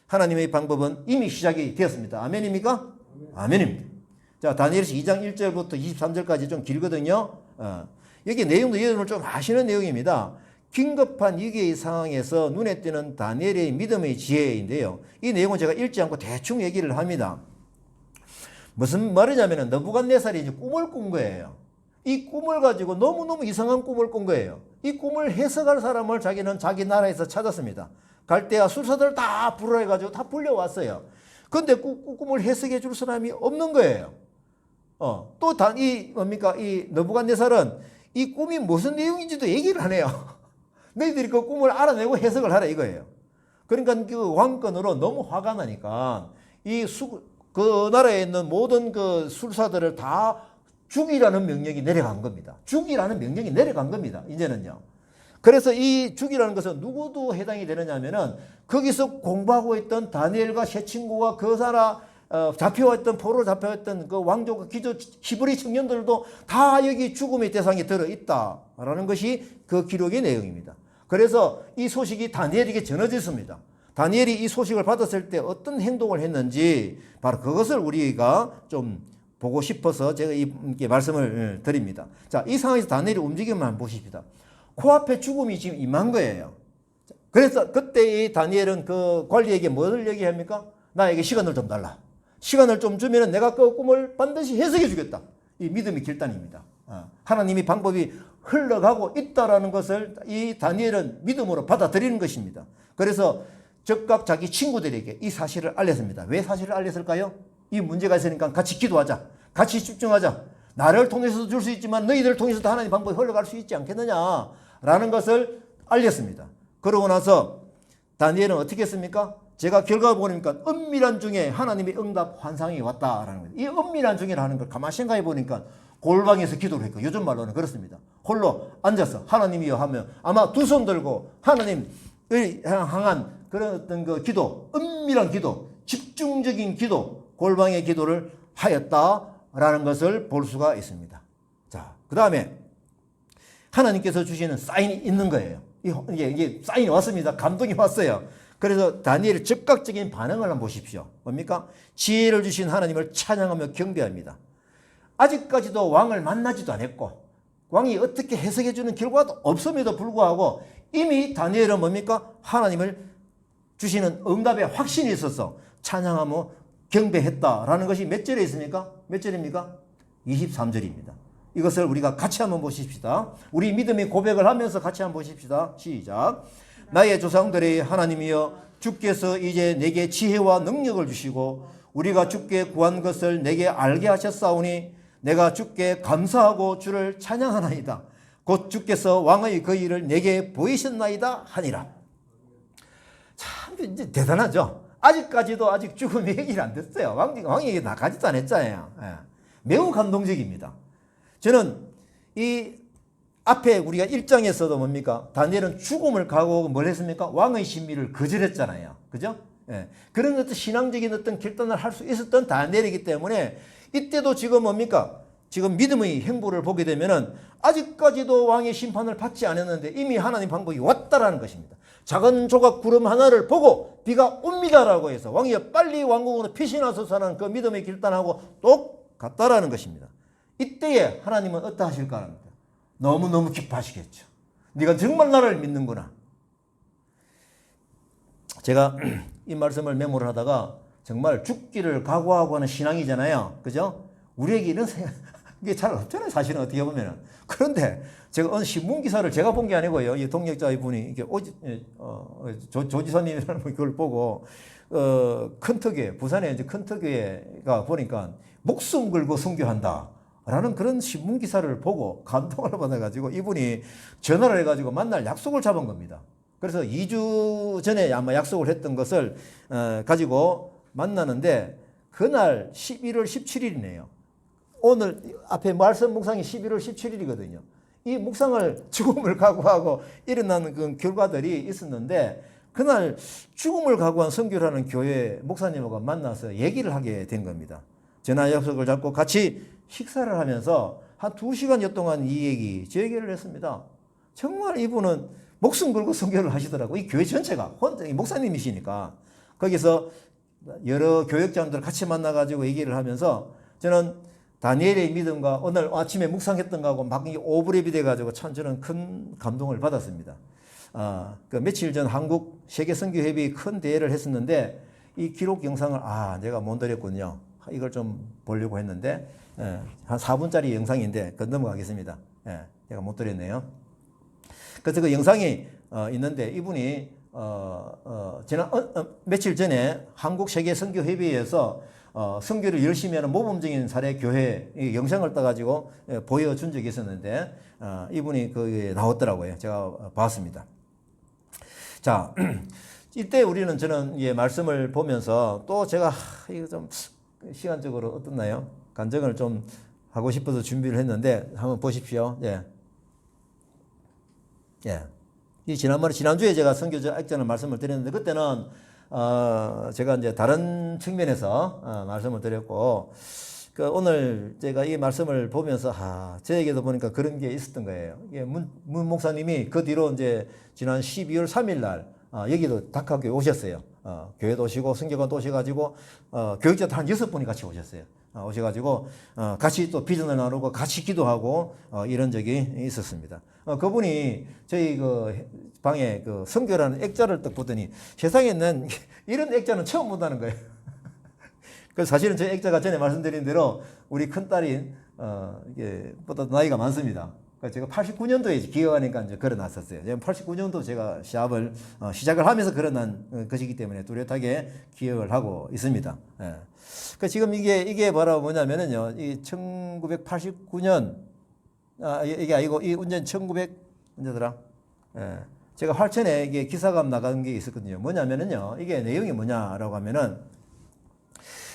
하나님의 방법은 이미 시작이 되었습니다. 아멘입니까? 아멘입니다. 자, 다니엘서 2장 1절부터 23절까지 좀 길거든요. 여기 내용도 여러분 좀 아시는 내용입니다. 긴급한 위기의 상황에서 눈에 띄는 다니엘의 믿음의 지혜인데요. 이 내용은 제가 읽지 않고 대충 얘기를 합니다. 무슨 말이냐면 느부갓네살이 이제 꿈을 꾼 거예요. 이 꿈을 가지고 너무너무 이상한 꿈을 꾼 거예요. 이 꿈을 해석할 사람을 자기는 자기 나라에서 찾았습니다. 갈대아 술사들 다 불러해가지고 다 불려왔어요. 근데 꿈을 해석해 줄 사람이 없는 거예요. 이 느부갓네살은 이 꿈이 무슨 내용인지도 얘기를 안 해요. 너희들이 그 꿈을 알아내고 해석을 하라 이거예요. 그러니까 그 왕권으로 너무 화가 나니까 그 나라에 있는 모든 그 술사들을 다 죽이라는 명령이 내려간 겁니다. 죽이라는 명령이 내려간 겁니다. 이제는요. 그래서 이 죽이라는 것은 누구도 해당이 되느냐면은 거기서 공부하고 있던 다니엘과 세 친구와 그 나라 잡혀왔던 포로로 잡혀왔던 그 왕족 기조 히브리 청년들도 다 여기 죽음의 대상에 들어있다라는 것이 그 기록의 내용입니다. 그래서 이 소식이 다니엘에게 전해졌습니다. 다니엘이 이 소식을 받았을 때 어떤 행동을 했는지 바로 그것을 우리가 좀 보고 싶어서 제가 이렇게 말씀을 드립니다. 자, 이 상황에서 다니엘의 움직임을 한번 보십시다. 코앞에 죽음이 지금 임한 거예요. 그래서 그때 이 다니엘은 그 관리에게 뭘 얘기합니까? 나에게 시간을 좀 달라. 시간을 좀 주면 내가 그 꿈을 반드시 해석해 주겠다. 이 믿음의 결단입니다. 하나님이 방법이 흘러가고 있다라는 것을 이 다니엘은 믿음으로 받아들이는 것입니다. 그래서 즉각 자기 친구들에게 이 사실을 알렸습니다. 왜 사실을 알렸을까요? 이 문제가 있으니까 같이 기도하자. 같이 집중하자. 나를 통해서도 줄 수 있지만 너희들을 통해서도 하나님 방법이 흘러갈 수 있지 않겠느냐라는 것을 알렸습니다. 그러고 나서 다니엘은 어떻게 했습니까? 제가 결과를 보니까 은밀한 중에 하나님의 응답 환상이 왔다라는 거예요. 이 은밀한 중이라는 걸 가만히 생각해 보니까 골방에서 기도를 했고 요즘 말로는 그렇습니다. 홀로 앉아서 하나님이여 하며 아마 두 손 들고 하나님을 향한 그런 어떤 그 기도, 은밀한 기도, 집중적인 기도, 골방의 기도를 하였다라는 것을 볼 수가 있습니다. 자, 그 다음에 하나님께서 주시는 사인이 있는 거예요. 이게 사인이 왔습니다. 감동이 왔어요. 그래서 다니엘의 즉각적인 반응을 한번 보십시오. 뭡니까? 지혜를 주신 하나님을 찬양하며 경배합니다. 아직까지도 왕을 만나지도 않았고 왕이 어떻게 해석해 주는 결과도 없음에도 불구하고 이미 다니엘은 뭡니까? 하나님을 주시는 응답에 확신이 있어서 찬양하며 경배했다라는 것이 몇 절에 있습니까? 몇 절입니까? 23절입니다. 이것을 우리가 같이 한번 보십시다. 우리 믿음의 고백을 하면서 같이 한번 보십시다. 시작. 나의 조상들의 하나님이여 주께서 이제 내게 지혜와 능력을 주시고 우리가 주께 구한 것을 내게 알게 하셨사오니 내가 주께 감사하고 주를 찬양하나이다. 곧 주께서 왕의 그 일을 내게 보이셨나이다 하니라. 참 이제 대단하죠. 아직까지도 아직 죽음이 해결이 안 됐어요. 왕에게 나가지도 않았잖아요. 매우 감동적입니다. 저는 이 앞에 우리가 1장에서도 뭡니까? 다니엘은 죽음을 각오하고 뭘 했습니까? 왕의 신비를 거절했잖아요. 그죠? 그런 어떤 신앙적인 어떤 결단을 할 수 있었던 다니엘이기 때문에 이때도 지금 뭡니까? 지금 믿음의 행보를 보게 되면은 아직까지도 왕의 심판을 받지 않았는데 이미 하나님 방법이 왔다라는 것입니다. 작은 조각 구름 하나를 보고 비가 옵니다라고 해서 왕이 빨리 왕궁으로 피신하소서라는 그 믿음의 결단하고 똑같다라는 것입니다. 이때에 하나님은 어떠하실까 합니다. 너무너무 기뻐하시겠죠. 네가 정말 나를 믿는구나. 제가 이 말씀을 메모를 하다가 정말 죽기를 각오하고 하는 신앙이잖아요. 그죠? 우리에게 이런 생각, 이게 잘 없잖아요. 사실은 어떻게 보면은. 그런데 제가 어느 신문 기사를 제가 본 게 아니고요. 이 동역자의 분이 이게 조지선님이라는 그걸 보고 큰터교회, 부산에 이제 큰터교회가 보니까 목숨 걸고 선교한다. 라는 그런 신문 기사를 보고 감동을 받아가지고 이분이 전화를 해가지고 만날 약속을 잡은 겁니다. 그래서 2주 전에 아마 약속을 했던 것을 가지고 만나는데 그날 11월 17일이네요. 오늘 앞에 말씀 묵상이 11월 17일이거든요. 이 묵상을 죽음을 각오하고 일어나는 그 결과들이 있었는데 그날 죽음을 각오한 선교라는 교회 목사님하고 만나서 얘기를 하게 된 겁니다. 전화 약속을 잡고 같이 식사를 하면서 한 2시간여 동안 이 얘기, 제 얘기를 했습니다. 정말 이분은 목숨 걸고 선교를 하시더라고요. 이 교회 전체가 혼자 목사님이시니까 거기서 여러 교역자들 같이 만나가지고 얘기를 하면서 저는 다니엘의 믿음과 오늘 아침에 묵상했던 거하고 막 오버랩이 돼가지고 참 저는 큰 감동을 받았습니다. 그 며칠 전 한국 세계선교협이 큰 대회를 했었는데 이 기록 영상을 내가 못 드렸군요. 이걸 좀 보려고 했는데 한 4분짜리 영상인데 그 넘어가겠습니다. 제가 못 드렸네요. 그래서 그 영상이 있는데 이분이 지난 며칠 전에 한국 세계선교협의회에서 선교를 열심히 하는 모범적인 사례 교회 영상을 떠가지고 보여준 적이 있었는데 이분이 거기에 나왔더라고요. 제가 봤습니다. 자, 이때 저는 말씀을 보면서 또 제가 이거 좀 시간적으로 어떻나요? 간증을 좀 하고 싶어서 준비를 했는데 한번 보십시오. 지난주에 제가 선교적 액전을 말씀을 드렸는데 그때는 제가 이제 다른 측면에서 말씀을 드렸고 오늘 제가 이 말씀을 보면서 저에게도 보니까 그런 게 있었던 거예요. 문 목사님이 그 뒤로 이제 지난 12월 3일 날 여기도 닥학교에 오셨어요. 교회도 오시고 선교관도 오셔가지고 교육자도 한 6분이 같이 오셨어요. 오셔가지고 같이 또 비전을 나누고 같이 기도하고 이런 적이 있었습니다. 그분이 저희 그 방에 그 선교라는 액자를 딱 보더니 세상에는 이런 액자는 처음 본다는 거예요. 그래서 사실은 저 액자가 전에 말씀드린 대로 우리 큰딸인 이게 보다 나이가 많습니다. 제가 89년도에 기억하니까 이제 걸어놨었어요. 89년도 제가 시합을 시작을 하면서 걸어난 것이기 때문에 뚜렷하게 기억을 하고 있습니다. 지금 이게 뭐냐면은요, 이 1989년 이게 아니고 이 운전 1900년도라. 제가 활천에 이게 기사가 나간 게 있었거든요. 뭐냐면은요, 이게 내용이 뭐냐라고 하면은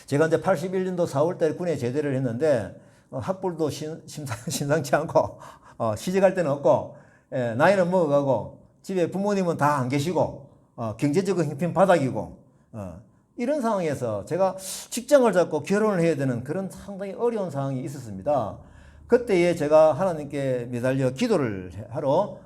제가 이제 81년도 4월달에 군에 제대를 했는데 학벌도 심상치 않고 시집갈 데는 없고 나이는 먹어가고 집에 부모님은 다 안 계시고 경제적인 형편 바닥이고 이런 상황에서 제가 직장을 잡고 결혼을 해야 되는 그런 상당히 어려운 상황이 있었습니다. 그때에 제가 하나님께 매달려 기도를 하러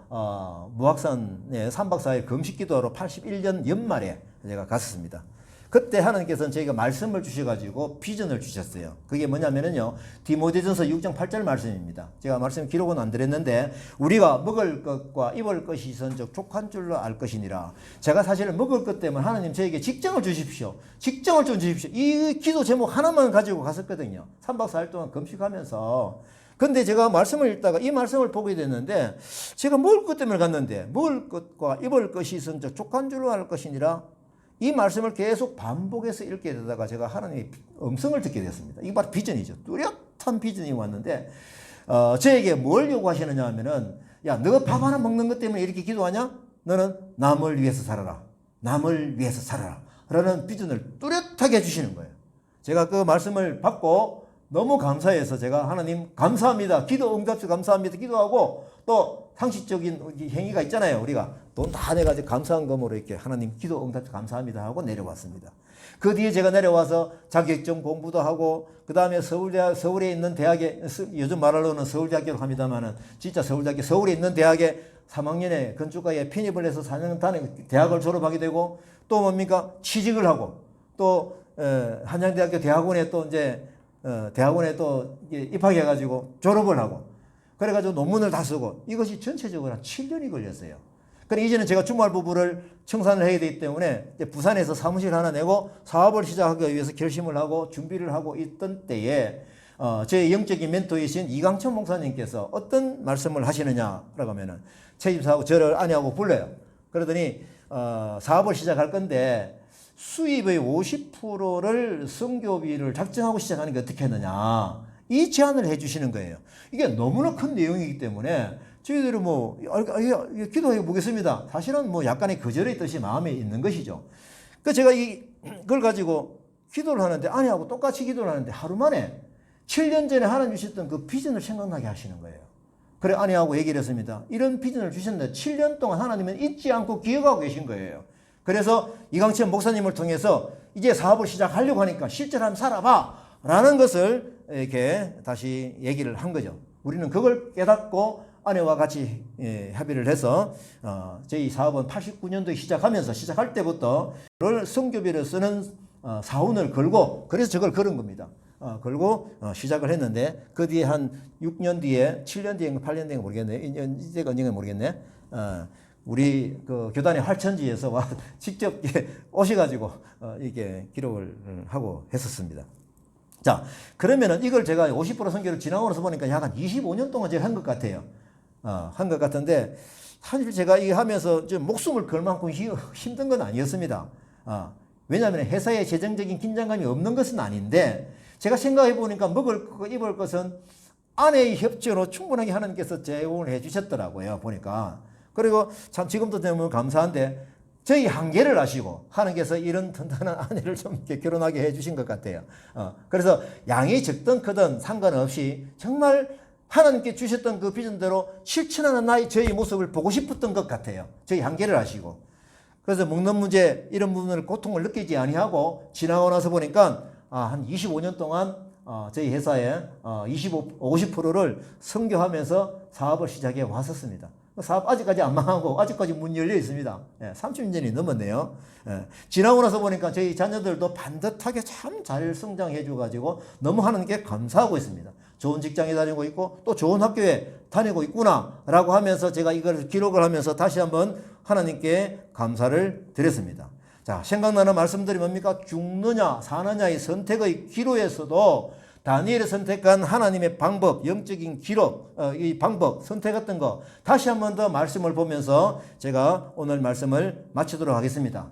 무악산에 3박 4일 금식 기도하러 81년 연말에 제가 갔었습니다. 그때 하나님께서는 저희가 말씀을 주셔가지고 비전을 주셨어요. 그게 뭐냐면은요, 디모데전서 6장 8절 말씀입니다. 제가 말씀 기록은 안 드렸는데, 우리가 먹을 것과 입을 것이 있은즉 족한 줄로 알 것이니라. 제가 사실은 먹을 것 때문에 하나님 저에게 직장을 주십시오. 직장을 좀 주십시오. 이 기도 제목 하나만 가지고 갔었거든요. 3박 4일 동안 금식하면서. 근데 제가 말씀을 읽다가 이 말씀을 보게 됐는데, 제가 먹을 것 때문에 갔는데, 먹을 것과 입을 것이 있은즉 족한 줄로 알 것이니라. 이 말씀을 계속 반복해서 읽게 되다가 제가 하나님의 음성을 듣게 됐습니다. 이게 바로 비전이죠. 뚜렷한 비전이 왔는데 저에게 뭘 요구하시느냐 하면은, 야, 너 밥 하나 먹는 것 때문에 이렇게 기도하냐? 너는 남을 위해서 살아라. 남을 위해서 살아라. 라는 비전을 뚜렷하게 해주시는 거예요. 제가 그 말씀을 받고 너무 감사해서 제가 하나님 감사합니다. 기도 응답주 감사합니다. 기도하고 또 상식적인 행위가 있잖아요. 우리가 돈 다 내가지고 감사한 금으로 이렇게 하나님 기도 응답주 감사합니다 하고 내려왔습니다. 그 뒤에 제가 내려와서 자격증 공부도 하고 그 다음에 서울에 있는 대학에, 요즘 말하로는 서울대학교로 합니다만은 진짜 서울에 있는 대학에 3학년에 건축가에 편입을 해서 4년 단에 대학을 졸업하게 되고 또 뭡니까? 취직을 하고 또 한양대학교 대학원에 또 이제 대학원에 또 입학해가지고 졸업을 하고 그래가지고 논문을 다 쓰고 이것이 전체적으로 한 7년이 걸렸어요. 그래 이제는 제가 주말 부부를 청산을 해야 되기 때문에 부산에서 사무실 하나 내고 사업을 시작하기 위해서 결심을 하고 준비를 하고 있던 때에 제 영적인 멘토이신 이강천 목사님께서 어떤 말씀을 하시느냐라고 하면은 최 집사하고 저를 아내하고 불러요. 그러더니 사업을 시작할 건데 수입의 50%를 선교비를 작정하고 시작하는 게 어떻게 하느냐 이 제안을 해 주시는 거예요. 이게 너무나 큰 내용이기 때문에 저희들은 뭐 기도해 보겠습니다. 사실은 뭐 약간의 거절의 뜻이 마음에 있는 것이죠. 그 제가 이걸 가지고 기도를 하는데 아내하고 똑같이 기도를 하는데 하루 만에 7년 전에 하나님 주셨던 그 비전을 생각나게 하시는 거예요. 그래 아내하고 얘기를 했습니다. 이런 비전을 주셨는데 7년 동안 하나님은 잊지 않고 기억하고 계신 거예요. 그래서 이강천 목사님을 통해서 이제 사업을 시작하려고 하니까 실제로 한번 살아봐 라는 것을 이렇게 다시 얘기를 한 거죠. 우리는 그걸 깨닫고 아내와 같이 합의를 해서 저희 사업은 89년도에 시작할 때부터 성교비를 쓰는 사원을 걸고 그래서 저걸 걸은 겁니다. 걸고 시작을 했는데 그 뒤에 한 6년 뒤에 7년 뒤인가 8년 뒤인가 모르겠네. 이제가 언젠가 모르겠네. 우리 그 교단의 활천지에서 와 직접 오셔가지고 이게 기록을 하고 했었습니다. 자, 그러면은 이걸 제가 50% 선교를 지나고 나서 보니까 약 한 25년 동안 제가 한 것 같아요. 한 것 같은데 사실 제가 이거 하면서 좀 목숨을 걸 만큼 힘든 건 아니었습니다. 왜냐하면 회사에 재정적인 긴장감이 없는 것은 아닌데 제가 생각해 보니까 먹을 거 입을 것은 아내의 협조로 충분하게 하나님께서 제공을 해 주셨더라고요. 보니까. 그리고 참 지금도 되면 감사한데 저희 한계를 아시고 하나님께서 이런 튼튼한 아내를 좀 이렇게 결혼하게 해 주신 것 같아요. 그래서 양이 적든 크든 상관없이 정말 하나님께 주셨던 그 비전대로 실천하는 나의 저희 모습을 보고 싶었던 것 같아요. 저희 한계를 아시고. 그래서 먹는 문제 이런 부분을 고통을 느끼지 아니하고 지나고 나서 보니까 한 25년 동안 저희 회사에 50%를 선교하면서 사업을 시작해 왔었습니다. 사업 아직까지 안 망하고 아직까지 문 열려 있습니다. 30년이 넘었네요. 지나고 나서 보니까 저희 자녀들도 반듯하게 참 잘 성장해 줘가지고 너무 하나님께 감사하고 있습니다. 좋은 직장에 다니고 있고 또 좋은 학교에 다니고 있구나 라고 하면서 제가 이걸 기록을 하면서 다시 한번 하나님께 감사를 드렸습니다. 자, 생각나는 말씀들이 뭡니까? 죽느냐 사느냐의 선택의 기로에서도 다니엘이 선택한 하나님의 방법, 영적인 기록, 이 방법 선택했던 거 다시 한 번 더 말씀을 보면서 제가 오늘 말씀을 마치도록 하겠습니다.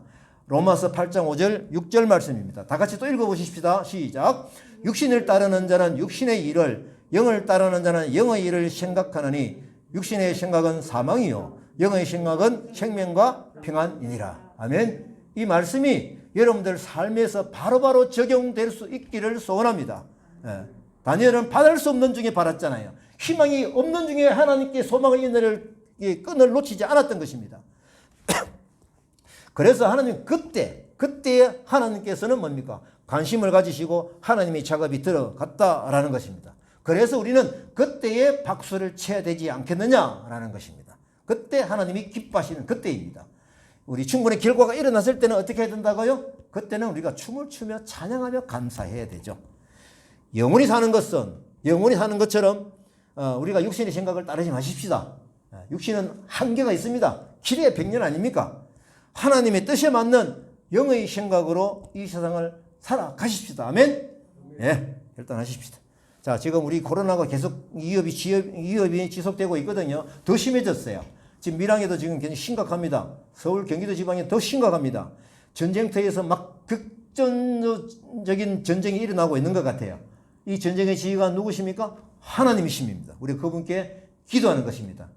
로마서 8장 5절 6절 말씀입니다. 다 같이 또 읽어보십시다. 시작. 육신을 따르는 자는 육신의 일을, 영을 따르는 자는 영의 일을 생각하느니 육신의 생각은 사망이요 영의 생각은 생명과 평안이니라. 아멘. 이 말씀이 여러분들 삶에서 바로바로 적용될 수 있기를 소원합니다. 다니엘은 받을 수 없는 중에 받았잖아요. 희망이 없는 중에 하나님께 소망을 인내를 끈을 놓치지 않았던 것입니다. 그래서 하나님 그때 하나님께서는 뭡니까? 관심을 가지시고 하나님의 작업이 들어갔다라는 것입니다. 그래서 우리는 그때에 박수를 쳐야 되지 않겠느냐라는 것입니다. 그때 하나님이 기뻐하시는 그때입니다. 우리 충분히 결과가 일어났을 때는 어떻게 해야 된다고요? 그때는 우리가 춤을 추며 찬양하며 감사해야 되죠. 영원히 사는 것은 영원히 사는 것처럼 우리가 육신의 생각을 따르지 마십시다. 육신은 한계가 있습니다. 길의 백년 아닙니까? 하나님의 뜻에 맞는 영의 생각으로 이 세상을 살아가십시다. 아멘? 예, 결단하십시다. 자, 지금 우리 코로나가 계속 위협이 지속되고 있거든요. 더 심해졌어요. 지금 밀양에도 지금 굉장히 심각합니다. 서울, 경기도 지방에 더 심각합니다. 전쟁터에서 막 극전적인 전쟁이 일어나고 있는 것 같아요. 이 전쟁의 지휘가 누구십니까? 하나님이십니다. 우리 그분께 기도하는 것입니다.